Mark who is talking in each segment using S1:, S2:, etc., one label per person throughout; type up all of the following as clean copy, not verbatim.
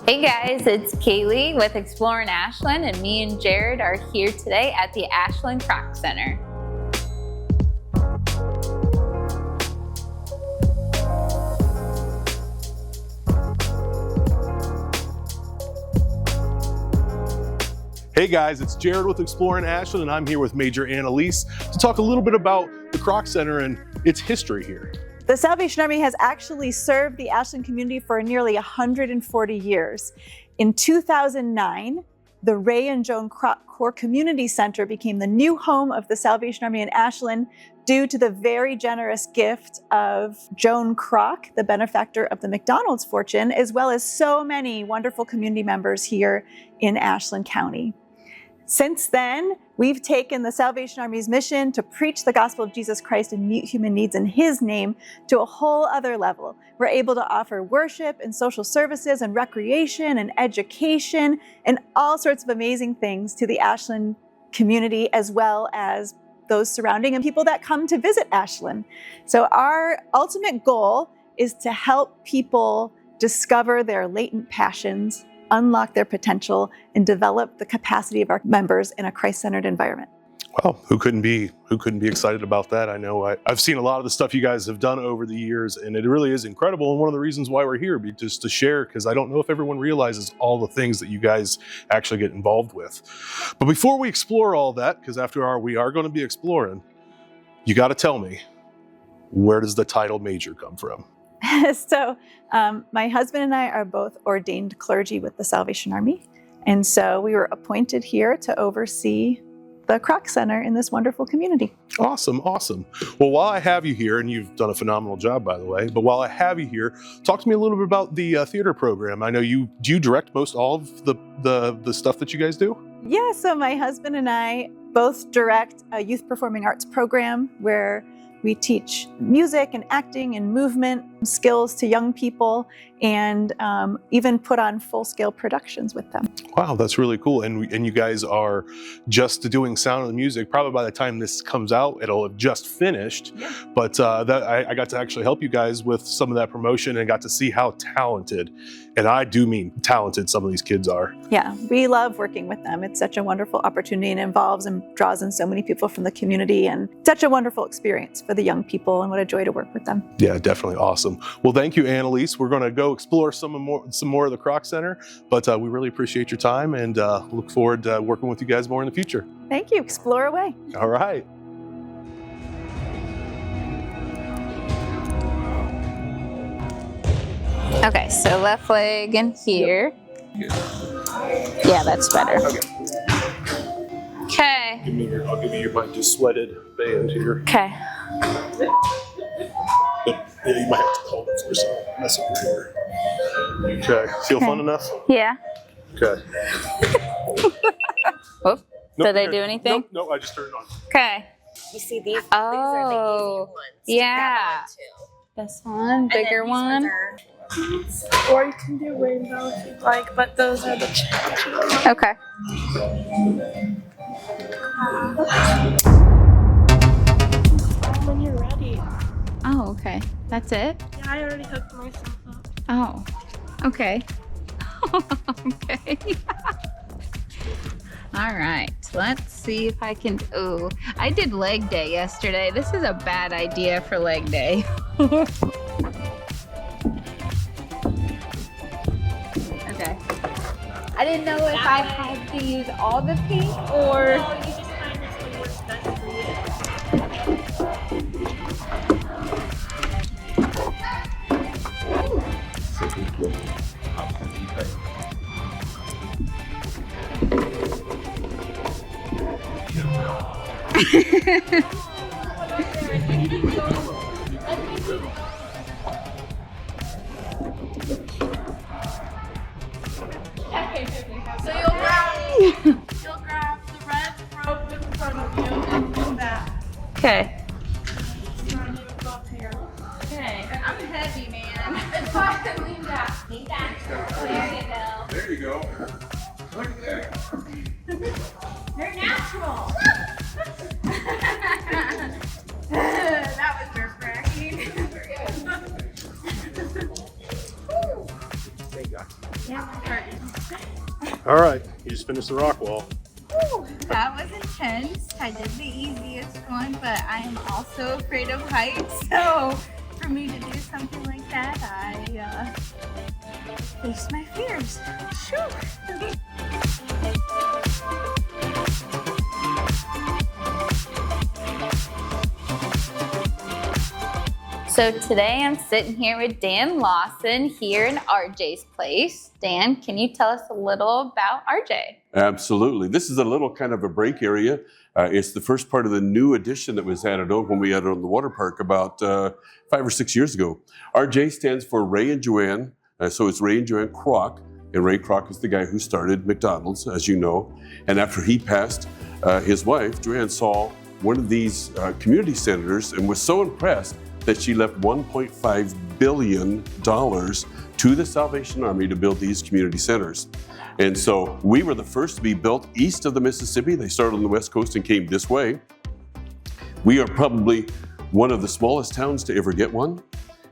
S1: Hey guys, it's Kaylee with Explorin Ashland, and me and Jared are here today at the Ashland Kroc Center.
S2: Hey guys, it's Jared with Explorin Ashland, and I'm here with Major Annalise to talk a little bit about the Kroc Center and its history here.
S3: The Salvation Army has actually served the Ashland community for nearly 140 years. In 2009, the Ray and Joan Kroc Core Community Center became the new home of the Salvation Army in Ashland due to the very generous gift of Joan Kroc, the benefactor of the McDonald's fortune, as well as so many wonderful community members here in Ashland County. Since then, we've taken the Salvation Army's mission to preach the gospel of Jesus Christ and meet human needs in His name to a whole other level. We're able to offer worship and social services and recreation and education and all sorts of amazing things to the Ashland community, as well as those surrounding and people that come to visit Ashland. So our ultimate goal is to help people discover their latent passions, unlock their potential, and develop the capacity of our members in a Christ-centered environment.
S2: Well, who couldn't be excited about that? I know I've seen a lot of the stuff you guys have done over the years, and it really is incredible. And one of the reasons why we're here, just to share, because I don't know if everyone realizes all the things that you guys actually get involved with. But before we explore all that, because after all, we are going to be exploring, you got to tell me, where does the title Major come from?
S3: So my husband and I are both ordained clergy with the Salvation Army. And so we were appointed here to oversee the Kroc Center in this wonderful community.
S2: Awesome, awesome. Well, while I have you here, and you've done a phenomenal job, by the way, but while I have you here, talk to me a little bit about the theater program. I know do you direct most all of the stuff that you guys do?
S3: Yeah, so my husband and I both direct a youth performing arts program where we teach music and acting and movement skills to young people, and even put on full-scale productions with them. Wow,
S2: that's really cool. And you guys are just doing Sound of the Music. Probably by the time this comes out, it'll have just finished. Yeah. But I got to actually help you guys with some of that promotion and got to see how talented, and I do mean talented, some of these kids are.
S3: Yeah, we love working with them. It's such a wonderful opportunity, and involves and draws in so many people from the community, and such a wonderful experience for the young people, and what a joy to work with them.
S2: Yeah, definitely awesome. Well, thank you, Annalise. We're going to go explore some more of the Kroc Center, but we really appreciate your time, and look forward to working with you guys more in the future.
S3: Thank you. Explore away.
S2: All right.
S1: Okay, so left leg in here. Yep. Yeah, that's better. Okay.
S2: I'll give you my just sweated band here.
S1: Okay.
S2: Yeah, you might have to hold it for some mess up your hair. Okay. Feel fun enough?
S1: Yeah.
S2: Okay.
S1: Whoop. Did they do anything?
S2: Nope, I just turned it on.
S1: Okay.
S4: You see these?
S1: Oh,
S4: these are the easy ones.
S1: Yeah.
S4: This
S1: one, bigger one.
S4: Or you can do rainbow if you'd like, but those are the challenging.
S1: Okay.
S4: When you're ready.
S1: Oh, okay. That's it?
S4: Yeah, I already hooked myself up.
S1: Oh, okay. Okay. All right, let's see if I can, oh, I did leg day yesterday. This is a bad idea for leg day. Okay. I didn't know if I had to use all the paint or...
S4: No, you just find this one works best for you. So you'll grab the red rope in front of you and do that.
S1: Okay.
S4: You want to do it up here.
S1: Okay. I'm heavy, man.
S4: It's fine. Lean back.
S1: Lean back. There you go.
S2: There you go. Look at that.
S4: You're natural. That was nerve-wracking.
S2: Thank God.
S4: Yeah, my heart
S2: All right, you just finished the rock wall.
S1: Whew, that was intense. I did the easiest one, but I am also afraid of heights. So for me to do something like that, I face my fears. Shoo. So today I'm sitting here with Dan Lawson here in RJ's place. Dan, can you tell us a little about RJ?
S5: Absolutely. This is a little kind of a break area. It's the first part of the new addition that was added on when we added on the water park about 5 or 6 years ago. RJ stands for Ray and Joanne. So it's Ray and Joanne Kroc. And Ray Kroc is the guy who started McDonald's, as you know. And after he passed, his wife, Joanne, saw one of these community centers and was so impressed that she left $1.5 billion to the Salvation Army to build these community centers. And so we were the first to be built east of the Mississippi. They started on the West Coast and came this way. We are probably one of the smallest towns to ever get one.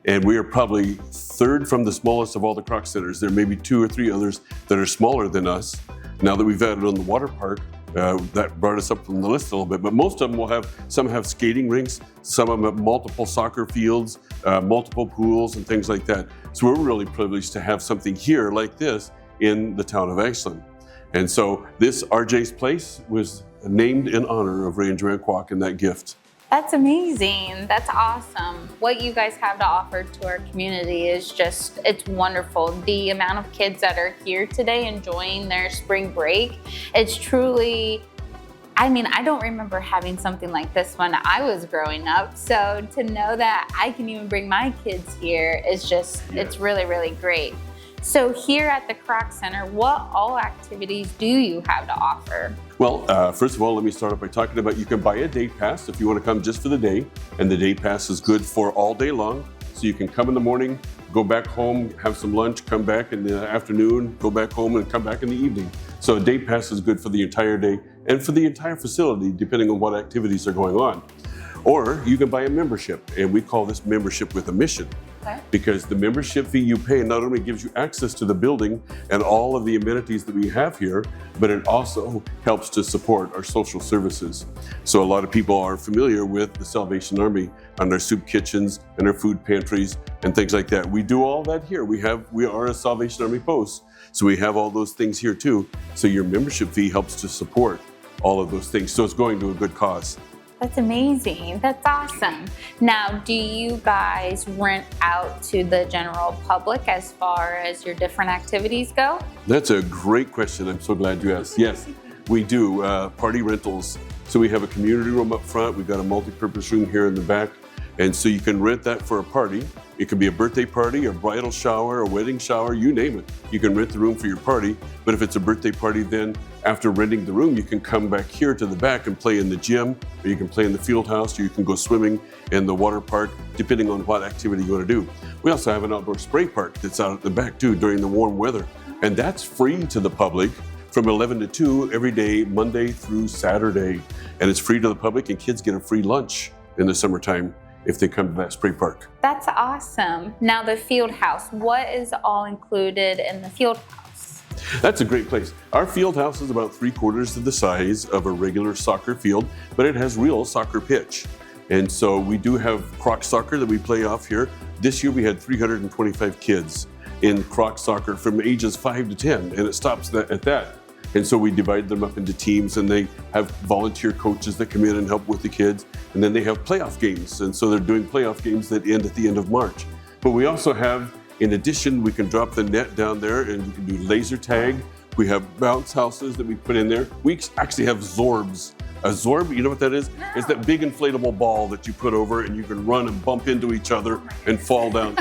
S5: And we are probably third from the smallest of all the Kroc centers. There may be 2 or 3 others that are smaller than us. Now that we've added on the water park, that brought us up from the list a little bit, but most of them will have, some have skating rinks, some of them have multiple soccer fields, multiple pools and things like that. So we're really privileged to have something here like this in the town of Ashland. And so this RJ's Place was named in honor of Ray and Joanne Kroc and that gift.
S1: That's amazing. That's awesome. What you guys have to offer to our community is just, it's wonderful. The amount of kids that are here today enjoying their spring break, it's truly, I mean, I don't remember having something like this when I was growing up. So to know that I can even bring my kids here is just, it's really, really great. So here at the Kroc Center, what all activities do you have to offer?
S5: Well, first of all, let me start off by talking about you can buy a day pass if you want to come just for the day. And the day pass is good for all day long. So you can come in the morning, go back home, have some lunch, come back in the afternoon, go back home and come back in the evening. So a day pass is good for the entire day and for the entire facility, depending on what activities are going on. Or you can buy a membership, and we call this membership with a mission. Okay. Because the membership fee you pay not only gives you access to the building and all of the amenities that we have here, but it also helps to support our social services. So a lot of people are familiar with the Salvation Army and our soup kitchens and our food pantries and things like that. We do all that here. We are a Salvation Army post, so we have all those things here too. So your membership fee helps to support all of those things. So it's going to a good cause.
S1: That's amazing. That's awesome. Now, do you guys rent out to the general public as far as your different activities go?
S5: That's a great question. I'm so glad you asked. Yes, we do party rentals. So we have a community room up front. We've got a multi-purpose room here in the back. And so you can rent that for a party. It can be a birthday party, a bridal shower, a wedding shower, you name it. You can rent the room for your party. But if it's a birthday party, then after renting the room, you can come back here to the back and play in the gym, or you can play in the field house, or you can go swimming in the water park, depending on what activity you want to do. We also have an outdoor spray park that's out at the back too during the warm weather. And that's free to the public from 11 to 2 every day, Monday through Saturday. And it's free to the public, and kids get a free lunch in the summertime if they come to that spray park.
S1: That's awesome. Now the field house, what is all included in the field house?
S5: That's a great place. Our field house is about 3/4 of the size of a regular soccer field, but it has real soccer pitch. And so we do have Kroc soccer that we play off here. This year we had 325 kids in Kroc soccer from ages 5 to 10, and it stops at that. And so we divide them up into teams, and they have volunteer coaches that come in and help with the kids. And then they have playoff games. And so they're doing playoff games that end at the end of March. But we also have, in addition, we can drop the net down there and we can do laser tag. We have bounce houses that we put in there. We actually have Zorbs. A Zorb, you know what that is? No. It's that big inflatable ball that you put over and you can run and bump into each other and fall down.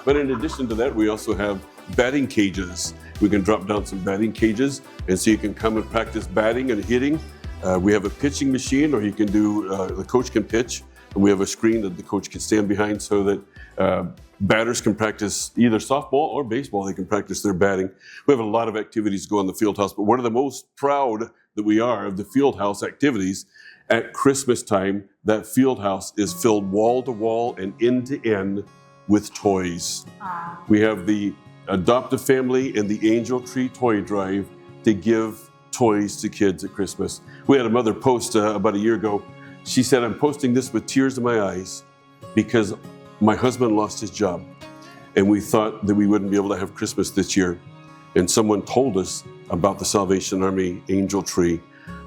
S5: But in addition to that, we also have batting cages. We can drop down some batting cages, and so you can come and practice batting and hitting. We have a pitching machine, or you can do, the coach can pitch, and we have a screen that the coach can stand behind so that batters can practice either softball or baseball. They can practice their batting. We have a lot of activities go in the field house, but one of the most proud that we are of the field house activities, at Christmas time, that field house is filled wall to wall and end to end with toys. We have the Adopt a Family and the Angel Tree Toy Drive to give toys to kids at Christmas. We had a mother post about a year ago. She said, I'm posting this with tears in my eyes because my husband lost his job and we thought that we wouldn't be able to have Christmas this year. And someone told us about the Salvation Army angel tree.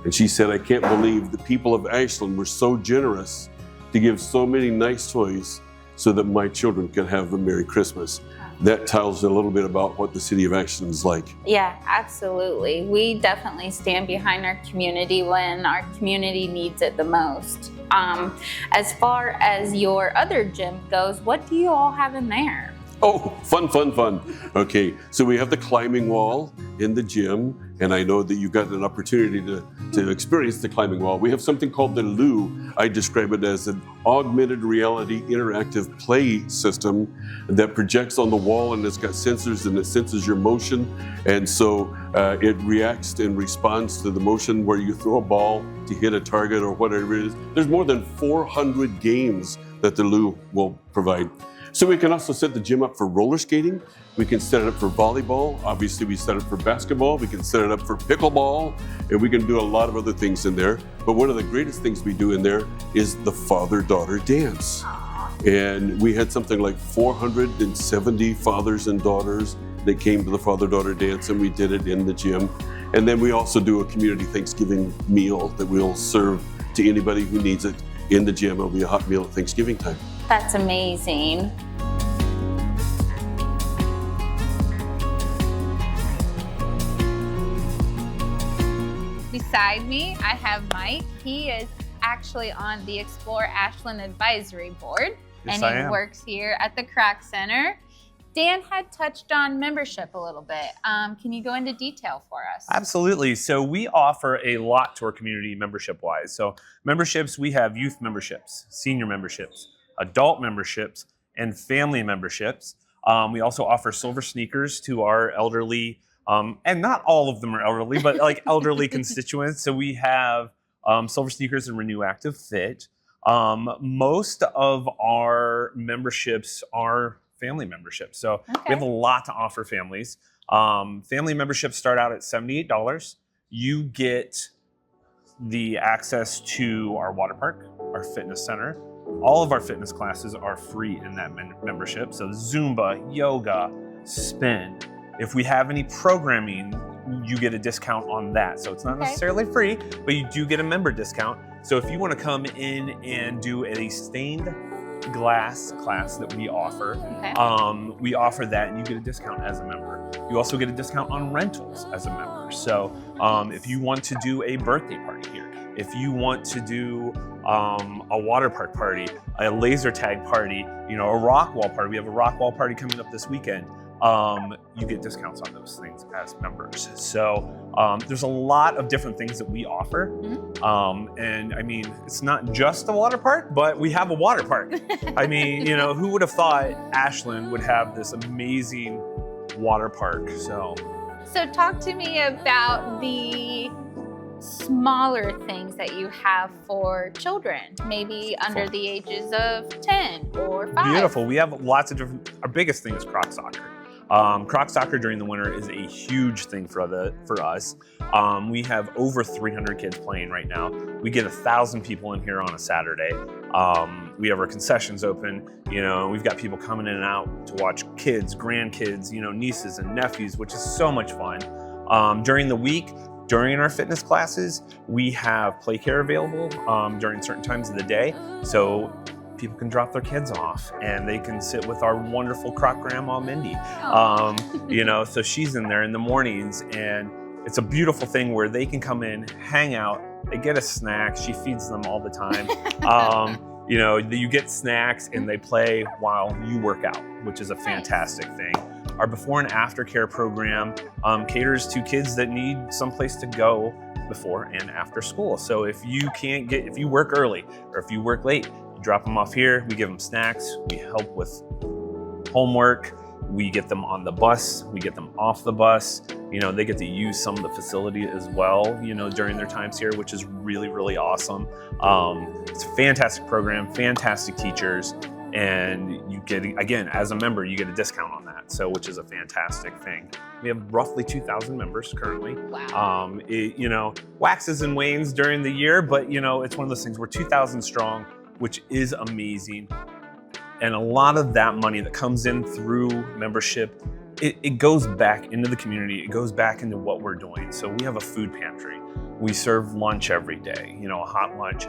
S5: And she said, I can't believe the people of Ashland were so generous to give so many nice toys so that my children could have a Merry Christmas. That tells a little bit about what the city of Ashland is like.
S1: Yeah, absolutely. We definitely stand behind our community when our community needs it the most. As far as your other gym goes, what do you all have in there?
S5: Oh, fun, fun, fun. Okay, so we have the climbing wall in the gym, and I know that you got an opportunity to experience the climbing wall. We have something called the Loo. I describe it as an augmented reality interactive play system that projects on the wall, and it's got sensors, and it senses your motion, and so it reacts and responds to the motion where you throw a ball to hit a target or whatever it is. There's more than 400 games that the Loo will provide. So we can also set the gym up for roller skating. We can set it up for volleyball. Obviously, we set it up for basketball. We can set it up for pickleball, and we can do a lot of other things in there. But one of the greatest things we do in there is the father-daughter dance. And we had something like 470 fathers and daughters that came to the father-daughter dance, and we did it in the gym. And then we also do a community Thanksgiving meal that we'll serve to anybody who needs it in the gym. It'll be a hot meal at Thanksgiving time.
S1: That's amazing. Beside me, I have Mike. He is actually on the Explorin Ashland Advisory Board,
S6: Yes,
S1: and
S6: I
S1: he
S6: am.
S1: works here at the Kroc Center. Dan had touched on membership a little bit. Can you go into detail for us?
S6: Absolutely. So we offer a lot to our community membership-wise. So memberships, we have youth memberships, senior memberships, adult memberships, and family memberships. We also offer silver sneakers to our elderly, and not all of them are elderly, but like elderly constituents. So we have silver sneakers and Renew Active Fit. Most of our memberships are family memberships. So we have a lot to offer families. Family memberships start out at $78. You get the access to our water park, our fitness center. All of our fitness classes are free in that membership. So Zumba, yoga, spin. If we have any programming, you get a discount on that. So it's not necessarily free, but you do get a member discount. So if you want to come in and do a stained glass class that we offer, we offer that, and you get a discount as a member. You also get a discount on rentals as a member. So if you want to do a birthday party here, if you want to do a water park party, a laser tag party, a rock wall party, we have a rock wall party coming up this weekend, you get discounts on those things as members. So there's a lot of different things that we offer. And I mean, it's not just a water park, but we have a water park. I mean, who would have thought Ashland would have this amazing water park? So
S1: talk to me about the smaller things that you have for children, maybe under the ages of 10 or 5.
S6: Beautiful. We have lots of different, our biggest thing is Kroc Soccer. Kroc Soccer during the winter is a huge thing for us. We have over 300 kids playing right now. We get 1,000 people in here on a Saturday. We have our concessions open, and we've got people coming in and out to watch kids, grandkids, nieces and nephews, which is so much fun. During the week, during our fitness classes, we have play care available during certain times of the day. So people can drop their kids off and they can sit with our wonderful Kroc grandma, Mindy. So she's in there in the mornings, and it's a beautiful thing where they can come in, hang out, they get a snack. She feeds them all the time. You get snacks and they play while you work out, which is a fantastic thing. Our before and after care program caters to kids that need someplace to go before and after school. So if you work early or if you work late, you drop them off here, we give them snacks, we help with homework, we get them on the bus, we get them off the bus. They get to use some of the facility as well, during their times here, which is really, really awesome. It's a fantastic program, fantastic teachers, And you get, again, as a member, you get a discount on that, so which is a fantastic thing. We have roughly 2,000 members currently.
S1: Wow.
S6: It, you know, waxes and wanes during the year, but you know, it's one of those things. We're 2,000 strong, which is amazing. And a lot of that money that comes in through membership, it goes back into the community. It goes back into what we're doing. So we have a food pantry. We serve lunch every day, you know, a hot lunch.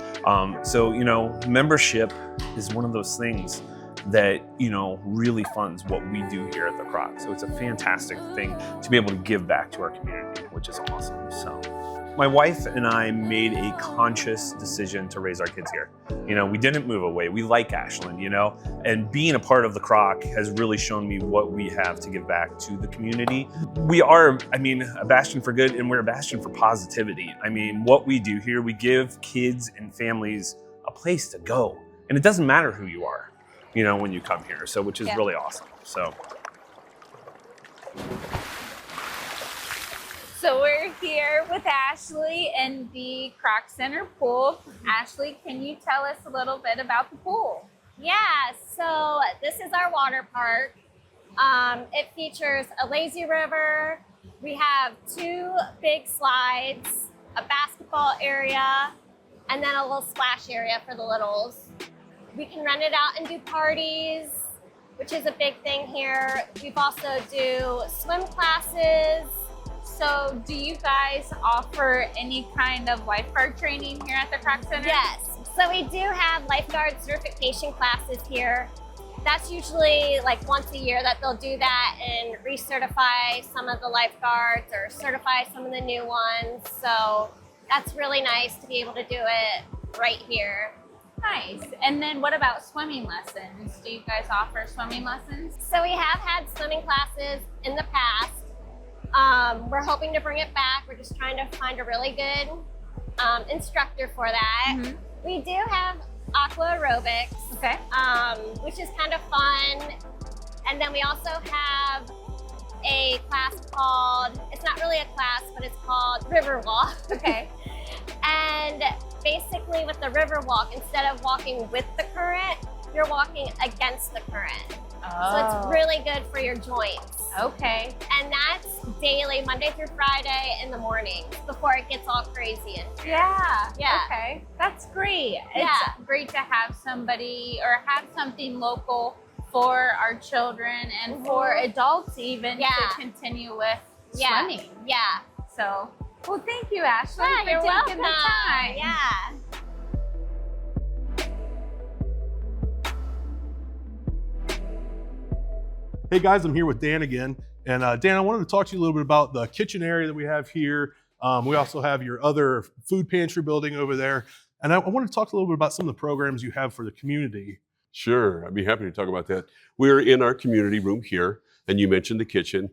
S6: So, you know, membership is one of those things that, you know, really funds what we do here at the Kroc. So it's a fantastic thing to be able to give back to our community, which is awesome. So my wife and I made a conscious decision to raise our kids here. You know, we didn't move away. We like Ashland, you know, and being a part of the Kroc has really shown me what we have to give back to the community. We are, I mean, a bastion for good, and we're a bastion for positivity. I mean, what we do here, we give kids and families a place to go. And it doesn't matter who you are, you know, when you come here. So, which is really awesome.
S1: So we're here with Ashley in the Kroc Center pool. Ashley, can you tell us a little bit about the pool?
S7: Yeah, so this is our water park. It features a lazy river. We have 2 big slides, a basketball area, and then a little splash area for the littles. We can rent it out and do parties, which is a big thing here. We've also do swim classes.
S1: So do you guys offer any kind of lifeguard training here at the Kroc Center?
S7: Yes, so we do have lifeguard certification classes here. That's usually like once a year that they'll do that and recertify some of the lifeguards or certify some of the new ones. So that's really nice to be able to do it right here.
S1: Nice. And then what about swimming lessons? Do you guys offer swimming lessons?
S7: So we have had swimming classes in the past. We're hoping to bring it back. We're just trying to find a really good instructor for that.
S1: Mm-hmm.
S7: We do have aqua aerobics,
S1: Okay.
S7: which is kind of fun. And then we also have a class called, it's not really a class, but it's called River Walk.
S1: Okay.
S7: And basically with the river walk, instead of walking with the current, you're walking against the current. So it's really good for your joints.
S1: Okay.
S7: And that's daily, Monday through Friday in the morning before it gets all crazy in here.
S1: Yeah.
S7: Yeah.
S1: Okay. That's great.
S7: Yeah.
S1: It's great to have somebody or have something local for our children and for adults even to continue with swimming.
S7: Yeah.
S1: So, well, thank you, Ashley,
S7: Yeah,
S1: for
S7: you're
S1: taking
S7: welcome.
S1: the time.
S7: Yeah.
S2: Hey guys, I'm here with Dan again. And Dan, I wanted to talk to you a little bit about the kitchen area that we have here. We also have your other food pantry building over there. And I want to talk a little bit about some of the programs you have for the community.
S5: Sure, I'd be happy to talk about that. We're in our community room here, and you mentioned the kitchen.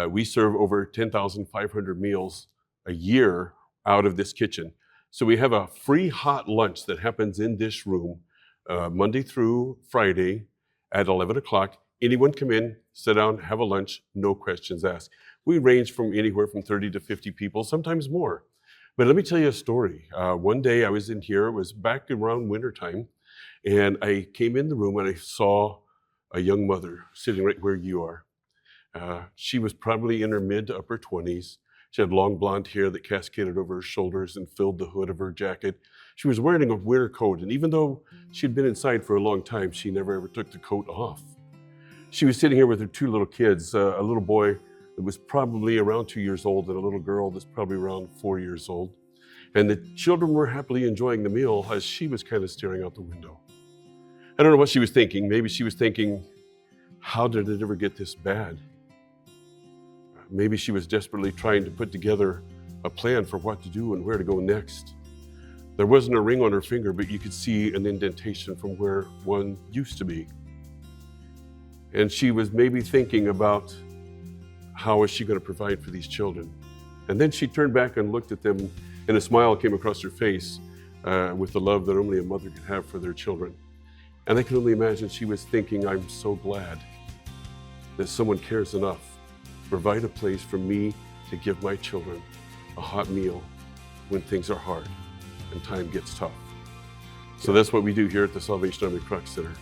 S5: We serve over 10,500 meals a year out of this kitchen. So we have a free hot lunch that happens in this room Monday through Friday at 11 o'clock. Anyone come in, sit down, have a lunch, no questions asked. We range from anywhere from 30 to 50 people, sometimes more. But let me tell you a story. One day I was in here, it was back around wintertime, and I came in the room and I saw a young mother sitting right where you are. She was probably in her mid to upper 20s. She had long blonde hair that cascaded over her shoulders and filled the hood of her jacket. She was wearing a winter coat, and even though she'd been inside for a long time, she never ever took the coat off. She was sitting here with her 2 little kids, a little boy that was probably around 2 years old and a little girl that's probably around 4 years old. And the children were happily enjoying the meal as she was kind of staring out the window. I don't know what she was thinking. Maybe she was thinking, how did it ever get this bad? Maybe she was desperately trying to put together a plan for what to do and where to go next. There wasn't a ring on her finger, but you could see an indentation from where one used to be. And she was maybe thinking about how is she going to provide for these children. And then she turned back and looked at them, and a smile came across her face with the love that only a mother can have for their children. And I can only imagine she was thinking, I'm so glad that someone cares enough to provide a place for me to give my children a hot meal when things are hard and time gets tough. So that's what we do here at the Salvation Army Kroc Center.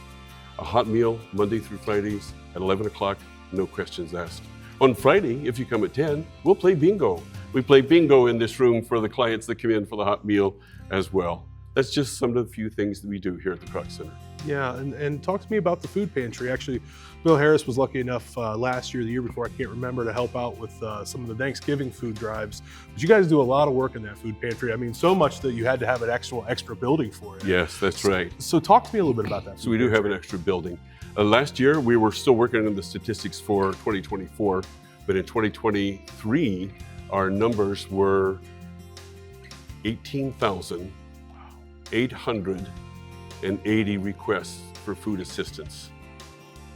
S5: a hot meal Monday through Fridays at 11 o'clock, no questions asked. On Friday, if you come at 10, we'll play bingo. We play bingo in this room for the clients that come in for the hot meal as well. That's just some of the few things that we do here at the Kroc Center.
S2: Yeah, and talk to me about the food pantry. Actually, Bill Harris was lucky enough last year, the year before, I can't remember, to help out with some of the Thanksgiving food drives. But you guys do a lot of work in that food pantry. I mean, so much that you had to have an extra building for it.
S5: Yes, that's right.
S2: So talk to me a little bit about that.
S5: So we do have an extra building. Last year, we were still working on the statistics for 2024, but in 2023, our numbers were 18,880 requests for food assistance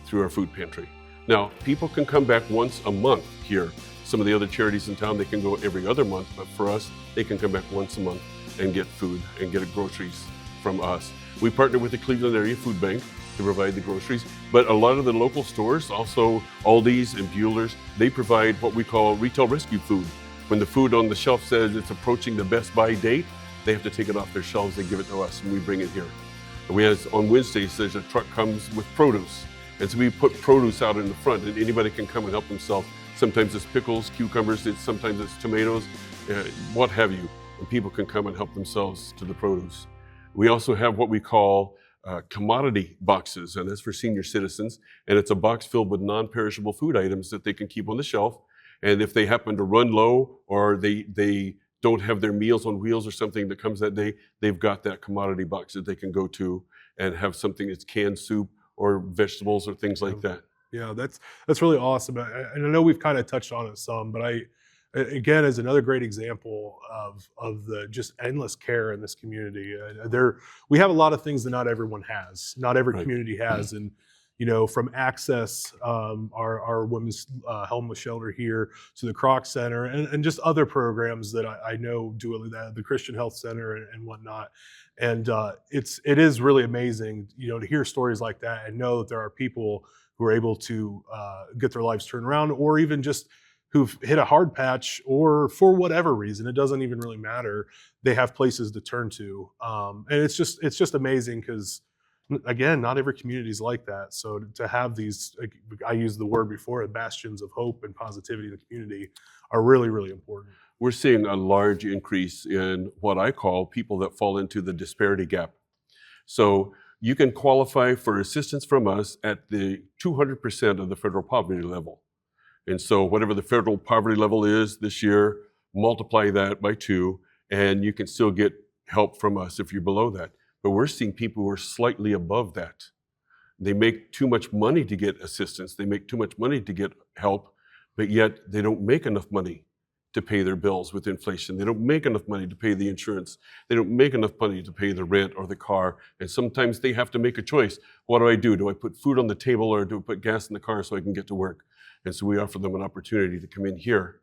S5: through our food pantry. Now, people can come back once a month here. Some of the other charities in town, they can go every other month, but for us, they can come back once a month and get food and get groceries from us. We partner with the Cleveland Area Food Bank to provide the groceries, but a lot of the local stores, also Aldi's and Bueller's, they provide what we call retail rescue food. When the food on the shelf says it's approaching the best buy date, they have to take it off their shelves and give it to us, and we bring it here. We have, on Wednesdays, there's a truck comes with produce, and so we put produce out in the front, and anybody can come and help themselves. Sometimes it's pickles, cucumbers, sometimes it's tomatoes, what have you, and people can come and help themselves to the produce. We also have what we call commodity boxes, and that's for senior citizens, and it's a box filled with non-perishable food items that they can keep on the shelf, and if they happen to run low or they don't have their Meals on Wheels or something that comes that day, they've got that commodity box that they can go to and have something that's canned soup or vegetables or things like that.
S2: Yeah, that's really awesome. And I know we've kind of touched on it some, but again, as another great example of the just endless care in this community. We have a lot of things that not everyone has, not every community has, and you know, from access, our women's homeless shelter here, to the Kroc Center, and just other programs that I know do the Christian Health Center and whatnot. And it is really amazing, you know, to hear stories like that and know that there are people who are able to get their lives turned around, or even just who've hit a hard patch, or for whatever reason, it doesn't even really matter. They have places to turn to, and it's just amazing because, again, not every community is like that. So to have these, I used the word before, bastions of hope and positivity in the community are really, really important.
S5: We're seeing a large increase in what I call people that fall into the disparity gap. So you can qualify for assistance from us at the 200% of the federal poverty level. And so whatever the federal poverty level is this year, multiply that by 2, and you can still get help from us if you're below that. But we're seeing people who are slightly above that. They make too much money to get assistance. They make too much money to get help, but yet they don't make enough money to pay their bills with inflation. They don't make enough money to pay the insurance. They don't make enough money to pay the rent or the car. And sometimes they have to make a choice. What do? Do I put food on the table, or do I put gas in the car so I can get to work? And so we offer them an opportunity to come in here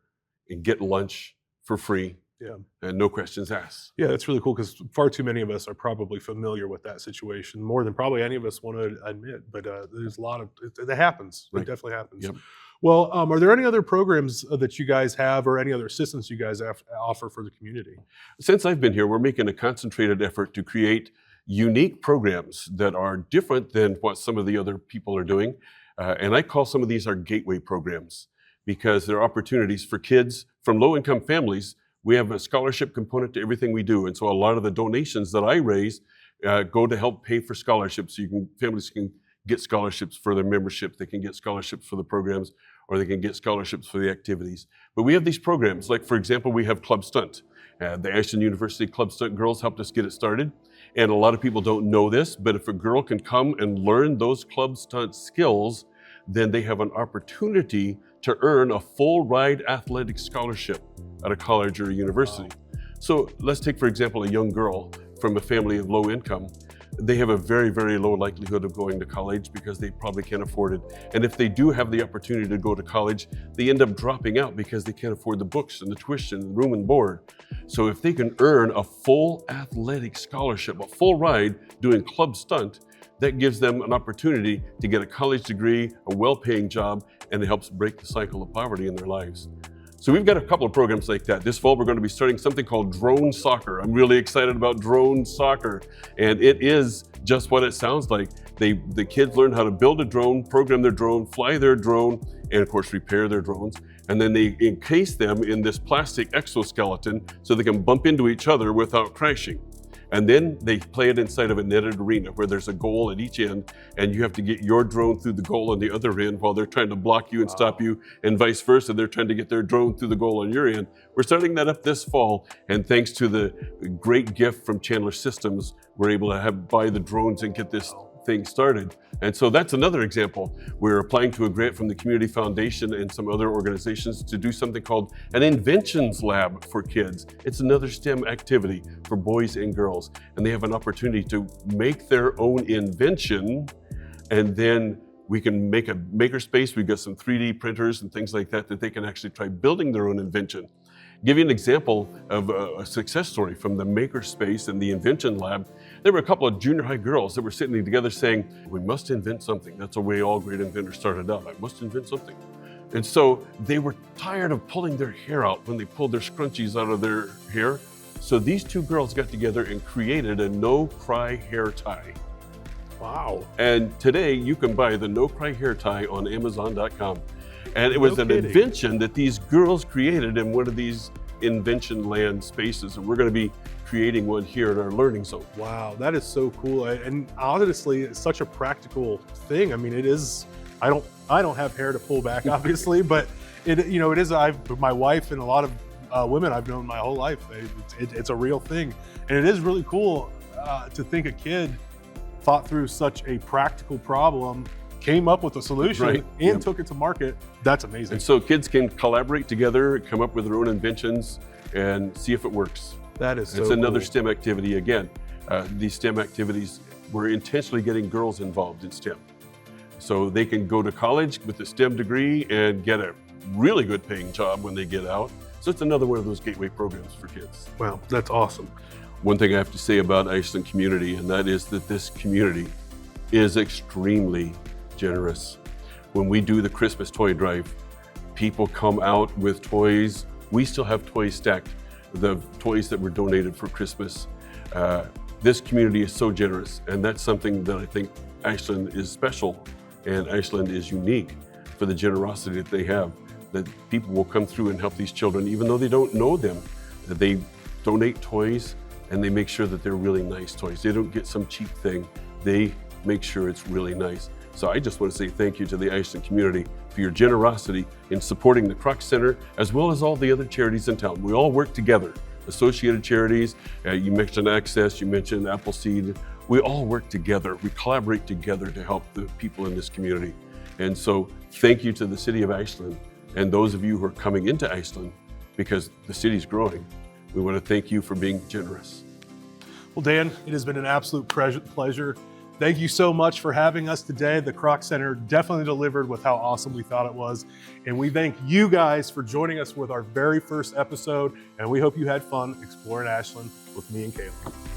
S5: and get lunch for free.
S2: Yeah. And
S5: no questions asked.
S2: Yeah, that's really cool, because far too many of us are probably familiar with that situation, more than probably any of us want to admit. But there's a lot of it happens. It definitely happens.
S5: Yep.
S2: Well, are there any other programs that you guys have, or any other assistance you guys offer for the community?
S5: Since I've been here, we're making a concentrated effort to create unique programs that are different than what some of the other people are doing. And I call some of these our gateway programs, because they're opportunities for kids from low-income families. We have a scholarship component to everything we do. And so a lot of the donations that I raise go to help pay for scholarships. So families can get scholarships for their membership, they can get scholarships for the programs, or they can get scholarships for the activities. But we have these programs, like for example, we have Club Stunt. The Ashland University Club Stunt girls helped us get it started. And a lot of people don't know this, but if a girl can come and learn those Club Stunt skills, then they have an opportunity to earn a full ride athletic scholarship at a college or a university. So let's take, for example, a young girl from a family of low income. They have a very, very low likelihood of going to college because they probably can't afford it. And if they do have the opportunity to go to college, they end up dropping out because they can't afford the books and the tuition, the room and board. So if they can earn a full athletic scholarship, a full ride doing Club Stunt, that gives them an opportunity to get a college degree, a well-paying job, and it helps break the cycle of poverty in their lives. So we've got a couple of programs like that. This fall, we're going to be starting something called drone soccer. I'm really excited about drone soccer. And it is just what it sounds like. The kids learn how to build a drone, program their drone, fly their drone, and of course, repair their drones. And then they encase them in this plastic exoskeleton so they can bump into each other without crashing. And then they play it inside of a netted arena where there's a goal at each end, and you have to get your drone through the goal on the other end while they're trying to block you and stop you, and vice versa. They're trying to get their drone through the goal on your end. We're starting that up this fall, and thanks to the great gift from Chandler Systems, we're able to buy the drones and get this thing started. And so that's another example. We're applying to a grant from the Community Foundation and some other organizations to do something called an inventions lab for kids. It's another STEM activity for boys and girls. And they have an opportunity to make their own invention, and then we can make a makerspace. We've got some 3D printers and things like that they can actually try building their own invention. Give you an example of a success story from the makerspace and the invention lab. There were a couple of junior high girls that were sitting together saying, we must invent something. That's the way all great inventors started out. I must invent something. And so they were tired of pulling their hair out when they pulled their scrunchies out of their hair. So these two girls got together and created a no-cry hair tie.
S2: Wow.
S5: And today you can buy the no-cry hair tie on Amazon.com. And it was
S2: No
S5: an
S2: kidding.
S5: invention that these girls created in one of these invention land spaces. And we're going to be creating one here in our learning zone.
S2: Wow, that is so cool. And honestly, it's such a practical thing. I mean, it is, I don't have hair to pull back, obviously, but it is, my wife and a lot of women I've known my whole life, it's a real thing. And it is really cool to think a kid thought through such a practical problem, came up with a solution, and took it to market. That's amazing.
S5: And so kids can collaborate together, come up with their own inventions, and see if it works.
S2: That is so
S5: It's another
S2: cool.
S5: STEM activity. Again, these STEM activities, we're intentionally getting girls involved in STEM. So they can go to college with a STEM degree and get a really good paying job when they get out. So it's another one of those gateway programs for kids.
S2: Wow, that's awesome.
S5: One thing I have to say about Ashland community, and that is that this community is extremely generous. When we do the Christmas toy drive, people come out with toys. We still have toys stacked, the toys that were donated for Christmas. This community is so generous, and that's something that I think Ashland is special, and Ashland is unique for the generosity that they have, that people will come through and help these children, even though they don't know them, that they donate toys, and they make sure that they're really nice toys. They don't get some cheap thing. They make sure it's really nice. So I just want to say thank you to the Ashland community for your generosity in supporting the Kroc Center, as well as all the other charities in town. We all work together. Associated Charities, you mentioned Access, you mentioned Appleseed. We all work together. We collaborate together to help the people in this community. And so thank you to the city of Ashland and those of you who are coming into Ashland, because the city's growing. We want to thank you for being generous.
S2: Well, Dan, it has been an absolute pleasure. Thank you so much for having us today. The Kroc Center definitely delivered with how awesome we thought it was. And we thank you guys for joining us with our very first episode. And we hope you had fun exploring Ashland with me and Kayla.